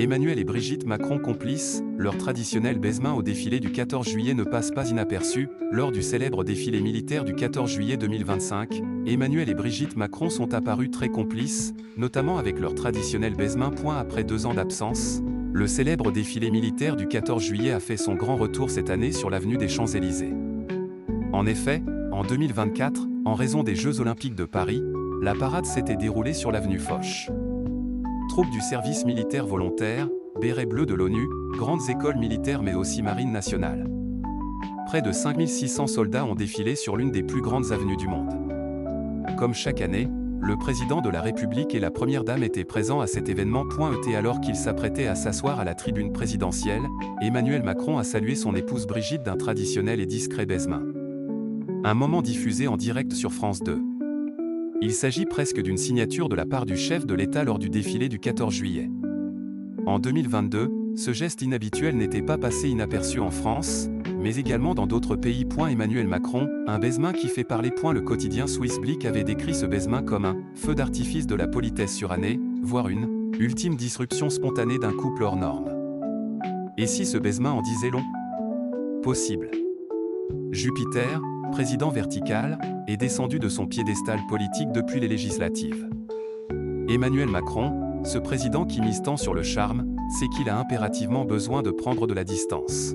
Emmanuel et Brigitte Macron complices, leur traditionnel baise-main au défilé du 14 juillet ne passe pas inaperçu. Lors du célèbre défilé militaire du 14 juillet 2025, Emmanuel et Brigitte Macron sont apparus très complices, notamment avec leur traditionnel baise-main. Après 2 ans d'absence, le célèbre défilé militaire du 14 juillet a fait son grand retour cette année sur l'avenue des Champs-Élysées. En effet, en 2024, en raison des Jeux Olympiques de Paris, la parade s'était déroulée sur l'avenue Foch. Troupes du service militaire volontaire, bérets bleus de l'ONU, grandes écoles militaires mais aussi marine nationale. Près de 5600 soldats ont défilé sur l'une des plus grandes avenues du monde. Comme chaque année, le président de la République et la première dame étaient présents à cet événement. Alors qu'il s'apprêtait à s'asseoir à la tribune présidentielle, Emmanuel Macron a salué son épouse Brigitte d'un traditionnel et discret baise-main. Un moment diffusé en direct sur France 2. Il s'agit presque d'une signature de la part du chef de l'État lors du défilé du 14 juillet. En 2022, ce geste inhabituel n'était pas passé inaperçu en France, mais également dans d'autres pays. Emmanuel Macron, un baise-main qui fait parler. Le quotidien Swiss Blick avait décrit ce baise-main comme un « feu d'artifice de la politesse surannée », voire une « ultime disruption spontanée d'un couple hors norme ». Et si ce baise-main en disait long? Possible. Jupiter, président vertical, est descendu de son piédestal politique depuis les législatives. Emmanuel Macron, ce président qui mise tant sur le charme, sait qu'il a impérativement besoin de prendre de la distance.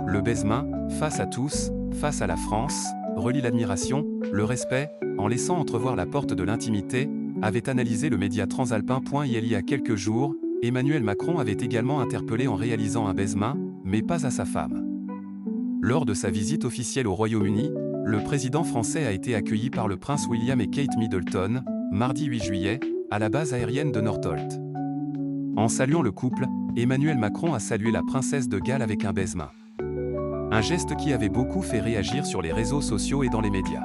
Le baise-main, face à tous, face à la France, relie l'admiration, le respect, en laissant entrevoir la porte de l'intimité, avait analysé le média transalpin. Il y a quelques jours, Emmanuel Macron avait également interpellé en réalisant un baise-main, mais pas à sa femme. Lors de sa visite officielle au Royaume-Uni, le président français a été accueilli par le prince William et Kate Middleton, mardi 8 juillet, à la base aérienne de Northolt. En saluant le couple, Emmanuel Macron a salué la princesse de Galles avec un baise-main. Un geste qui avait beaucoup fait réagir sur les réseaux sociaux et dans les médias.